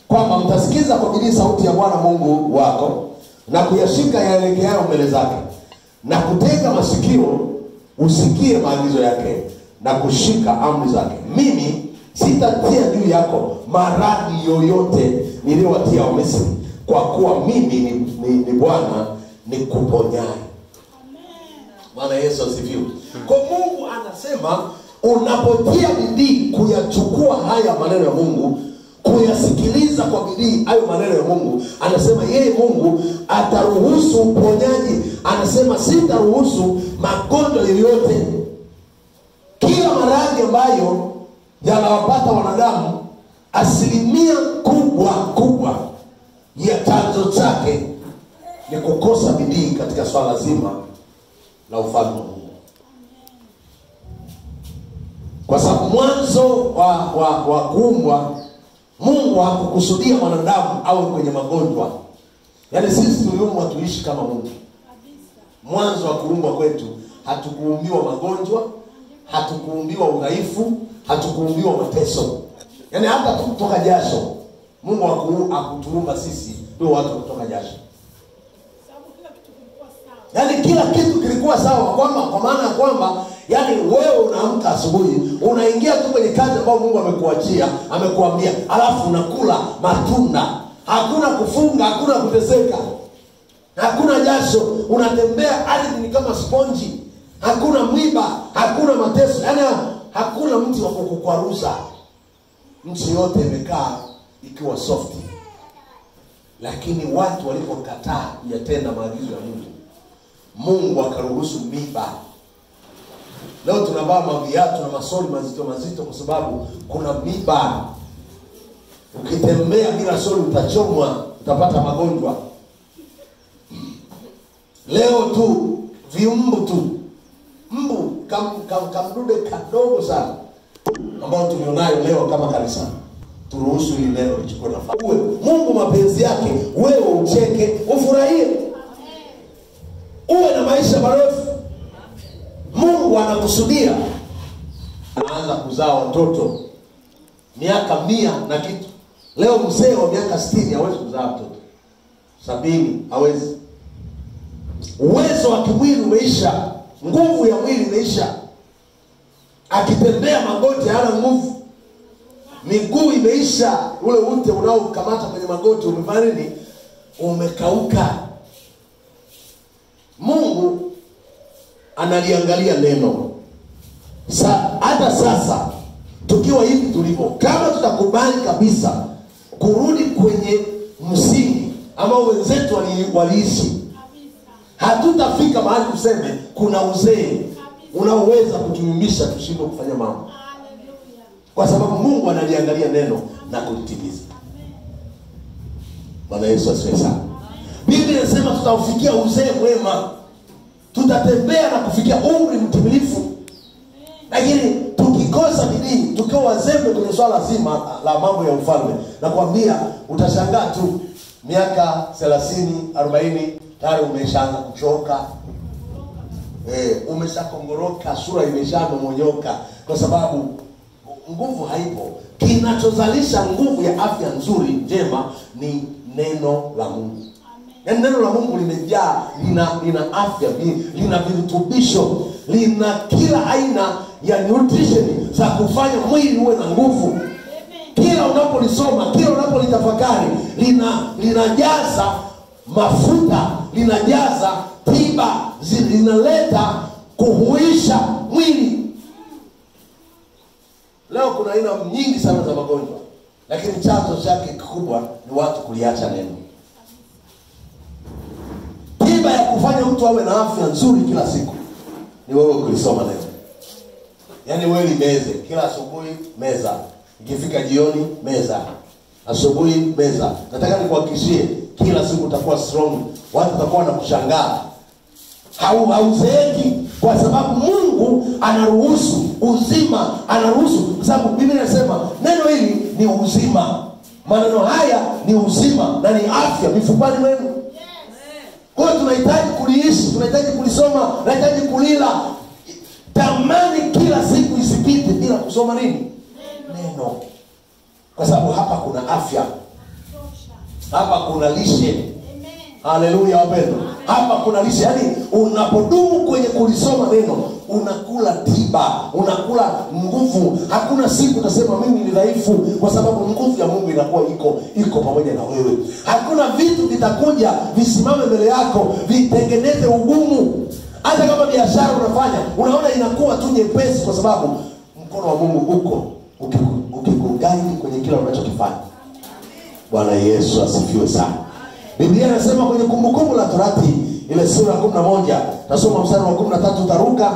kwamba mtasikiza kwa bidii sauti ya Bwana Mungu wako na kuyashika yaelekeayo mbele zake, na kutega masikio usikie maagizo yake na kushika amri zake. Mimi sitatia juu yako maradhi yoyote niliyowatia Wamisri, kwa kuwa mimi ni Bwana nikuponyaye. Bwana Yesu asifiwe. Kwa Mungu anasema unapotia bidii kuyachukua haya maneno ya Mungu, kuyasikiliza kwa bidii hayo maneno ya Mungu, anasema yeye Mungu ataruhusu uponyaji. Anasema sitaruhusu magonjwa yoyote. Kila maradhi ambayo yanawapata wanadamu, asilimia kubwa ya chanzo chake ni kukosa bidii katika swala zima la ufalme wa Mungu. Kwa sababu mwanzo wa kuumbwa, Mungu hakukusudia mwanadamu awe kwenye magonjwa. Yaani sisi tuliumbwa tuishi kama Mungu. Mwanzo wa kuumbwa kwetu hatukuumbiwa magonjwa, hatukuumbiwa udhaifu, hatukuumbiwa mateso. Yaani hata kutoka jasho, Mungu hakutuumba sisi ndio watu kutoka jasho. Yaani kila kitu kilikuwa sawa, kwa maana ya kwamba yaani wewe unaamka asubuhi, unaingia tu kwenye kazi ambayo Mungu amekuachia, amekuambia, alafu unakula matunda. Hakuna kufunga, hakuna kuteseka, hakuna jasho, unatembea ardhi ni kama sponji. Hakuna mwiba, hakuna mateso, yaani hakuna mti wa kukukwaruza. Nchi yote imekaa ikiwa soft. Lakini watu walipokataa kuyatenda maagizo ya Mungu, Mungu akaruhusu miba. Leo tunavaa maviatu na masoli mazito kwa sababu kuna miba. Ukitembea bila soli utachomwa, utapata magonjwa. Leo tu viumbu tu, mbu kamdude kadogo sana ambao tulionayo leo kama kanisa, turuhusu hili neno lichukue nafasi. Mungu mapenzi yake wewe ucheke, ufurahie, uwe na maisha marefu. Mungu anakusudia. Anaanza kuzaa watoto miaka 100 na kitu. Leo mzee wa miaka 60 hawezi kuzaa watoto 70, hawezi. Uwezo wa kimwili umeisha, nguvu ya mwili imeisha. Akitembea magoti hana nguvu, miguu imeisha, ule ute unaokamata kwenye magoti umefanya nini? Umekauka. Mungu analiangalia neno. Hata sasa tukiwa hivi tulivyo, kama tutakubali kabisa kurudi kwenye msingi ambao wenzetu waliishi, hatutafika mahali tuseme kuna uzee unaoweza kutuumisha tushindwe kufanya mambo. Kwa sababu Mungu analiangalia neno na kulitimiza. Bwana Yesu asifiwe sana. Biblia inasema tutaufikia uzee mwema, tutatembea na kufikia umri mtimilifu. Lakini tukikosa bidii, tukiwa wazembe kwenye swala zima la mambo ya ufalme, na kuambia utashangaa tu miaka 30, 40 tayari umeshaanza kuchoka. Umeshakongoroka, sura imeshamonyoka, kwa sababu nguvu haipo. Kinachozalisha nguvu ya afya nzuri njema ni neno la Mungu. Yaani neno la Mungu limejaa, lina afya, lina virutubisho, lina kila aina ya nutrition za kufanya mwili uwe na nguvu. Kila unapolisoma, kila unapolitafakari, linajaza mafuta, linajaza tiba, linaleta kuhuisha mwili. Leo kuna aina nyingi sana za magonjwa, lakini chanzo chake kikubwa ni watu kuliacha neno. Tiba ya kufanya mtu awe na afya nzuri kila siku ni wewe kulisoma neno. Yaani wewe limeze, kila asubuhi meza, ikifika jioni meza, asubuhi meza. Nataka nikuhakikishie kila siku utakuwa strong. Watu watakuwa wanakushangaa. Hauzeeki kwa sababu Mungu anaruhusu uzima, anaruhusu, kwa sababu Biblia inasema neno hili ni uzima. Maneno haya ni uzima na ni afya mifupani mwenu. Kwa hiyo tunahitaji kuliishi, tunahitaji kulisoma, tunahitaji kulila. Tamani kila siku isipite bila kusoma nini? Neno. Kwa sababu hapa kuna afya. Hapa kuna lishe. Haleluya wapendwa. Hapa kuna lishe. Yaani unapodumu kwenye kulisoma neno, unakula tiba, unakula nguvu. Hakuna siku utasema mimi ni dhaifu, kwa sababu nguvu ya Mungu inakuwa iko pamoja na wewe. Hakuna vitu vitakuja visimame mbele yako vitengeneze ugumu. Hata kama biashara unafanya, unaona inakuwa tu nyepesi, kwa sababu mkono wa Mungu uko ukikuguide kwenye kila unachokifanya. Bwana Yesu asifiwe sana. Biblia inasema kwenye Kumbukumbu la Torati ile sura ya 11, tasoma mstari wa 13, utaruka